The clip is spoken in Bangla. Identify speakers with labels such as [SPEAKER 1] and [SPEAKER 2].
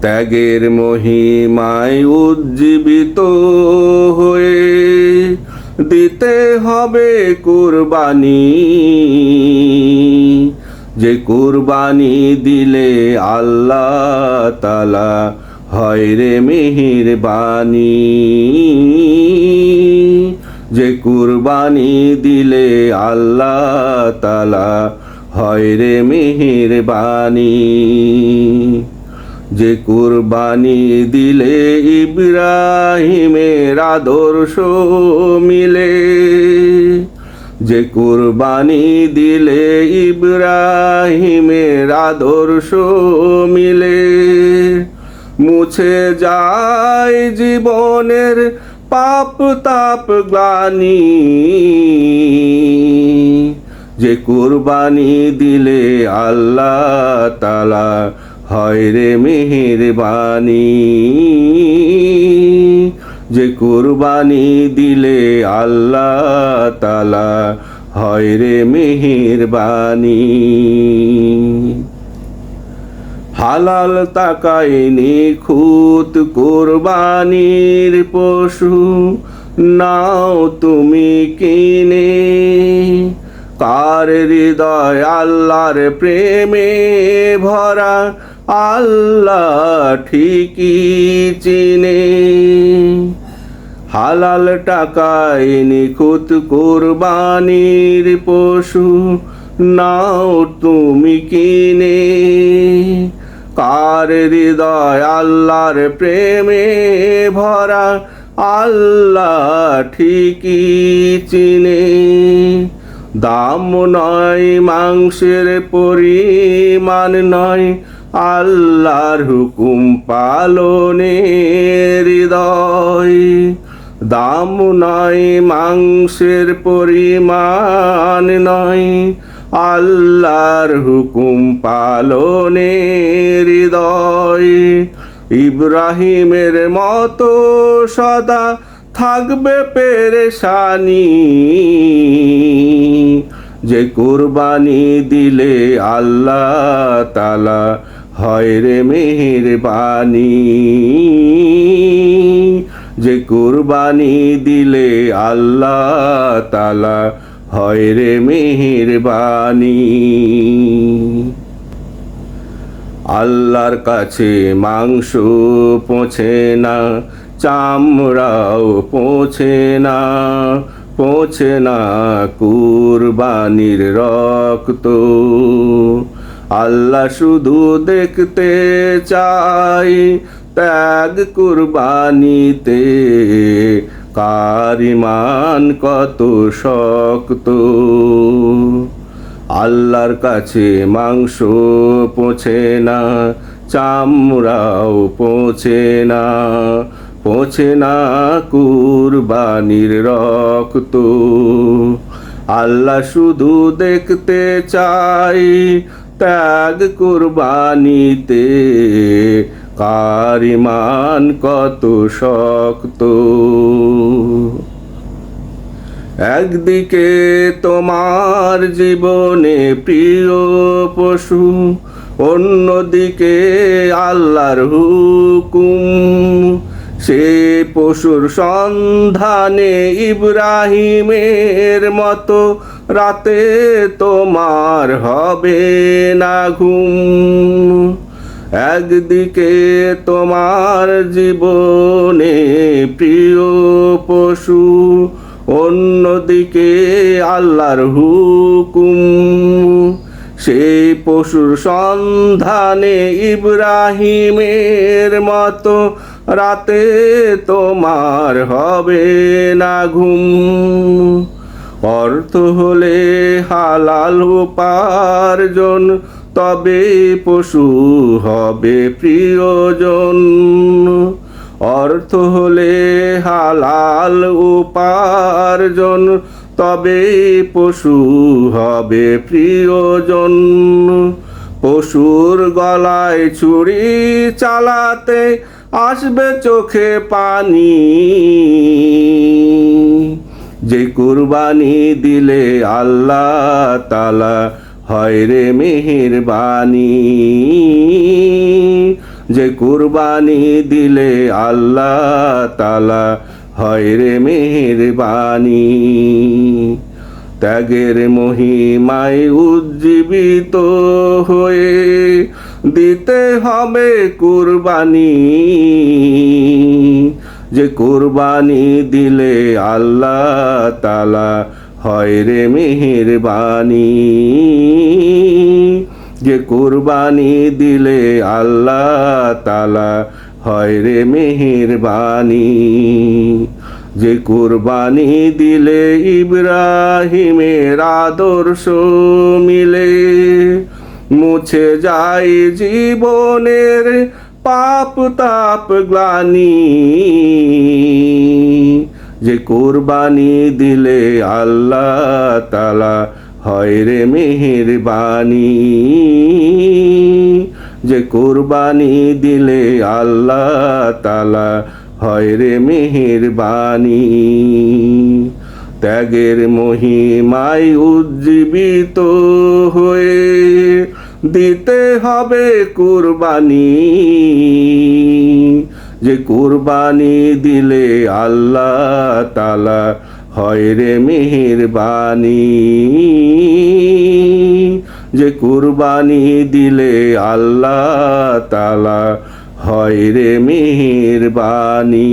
[SPEAKER 1] ত্যাগের মহিমায় উজ্জীবিত হয়ে দিতে হবে কুরবানি। যে কুরবানি দিলে আল্লাহ তাআলা হয় রে মেহেরবানি। যে কুরবানি দিলে আল্লাহ তাআলা হয় রে মেহেরবানি। যে কুরবানি দিলে ইব্রাহিমের আদর্শ মিলে। যে কুরবানি দিলে ইব্রাহিমের আদর্শ মিলে। মুছে যায় জীবনের পাপ তাপ গ্লানি। যে কুরবানি দিলে আল্লাহ তাআলা হয় রে মেহেরবানি। যে কুরবানি দিলে আল্লাহ তাআলা হয় রে মেহেরবানি। হালাল টাকায় নিখুঁত কুরবানির পশু নাও তুমি কিনে। কার হৃদয় আল্লাহর প্রেমে ভরা আল্লাহ ঠিকই চিনে। হালাল টাকায় নিখুঁত কুরবানির পশু নাও তুমি কিনে। কার হৃদয় আল্লাহর প্রেমে ভরা আল্লাহ ঠিকই চিনে। দাম নয় মাংসের পরিমাণ নয় আল্লাহর হুকুম পালনের হৃদয়। দাম নয় মাংসের পরিমাণ নয় আল্লাহর হুকুম পালনের হৃদয়। ইব্রাহিমের মতো সদা থাকবে পেরেশানি। যে কুরবানি দিলে আল্লাহ তাআলা হয় রে মেহেরবানি। যে কুরবানি দিলে আল্লাহ তাআলা হয় রে মেহেরবানি। আল্লাহর কাছে মাংস পৌঁছে না, চামড়াও পৌঁছে না, পৌঁছে না কুরবানির রক্ত। আল্লাহ শুধু দেখতে চায় ত্যাগ কুরবানিতে কার ঈমান কত শক্ত। আল্লাহর কাছে মাংস পৌঁছে না, চামড়াও পৌঁছে না, পৌঁছে না কুরবানির রক্ত। আল্লাহ শুধু দেখতে চায় ত্যাগ কুরবানিতে কার ঈমান কত শক্ত। একদিকে তোমার জীবনে প্রিয় পশু, অন্যদিকে আল্লাহর হুকুম। সে পশুর সন্ধানে ইব্রাহিমের মতো রাতে তোমার হবে না ঘুম। একদিকে তোমার জীবনে প্রিয় পশু, অন্যদিকে আল্লাহর হুকুম। সেই পশুর সন্ধানে ইব্রাহিমের মতো রাতে তোমার হবে না ঘুম। অর্থ হলে হালাল উপার্জন, তবে পশু হবে প্রিয়জন। অর্থ হলে হালাল উপার্জন, তবে পশু হবে প্রিয়জন। পশুর গলায় ছুরি চালাতে আসবে চোখে পানি। যে কুরবানি দিলে আল্লাহ তাআলা হয় রে মেহেরবানি। যে কুরবানি দিলে আল্লাহ তাআলা হয় রে মেহেরবানি। ত্যাগের মহিমায় উজ্জীবিত হয়ে দিতে হবে কুরবানি, যে কুরবানি দিলে আল্লাহ তাআলা হয় রে মেহেরবানি। যে কুরবানি দিলে আল্লাহ তাআলা হয় রে মেহেরবানি। যে কুরবানি দিলে ইব্রাহিমের আদর্শ মিলে মুছে যায় জীবনের পাপ তাপ গ্লানি। যে কুরবানি দিলে আল্লাহ তাআলা হয় রে মেহেরবানি। যে কুরবানি দিলে আল্লাহ তাআলা হয় রে মেহেরবানি। ত্যাগের মহিমায় উজ্জীবিত হয়ে দিতে হবে কুরবানি, যে কুরবানি দিলে আল্লাহ তাআলা হয় রে মেহেরবানি। যে কুরবানি দিলে আল্লাহ তাআলা হয় রে মেহেরবানি।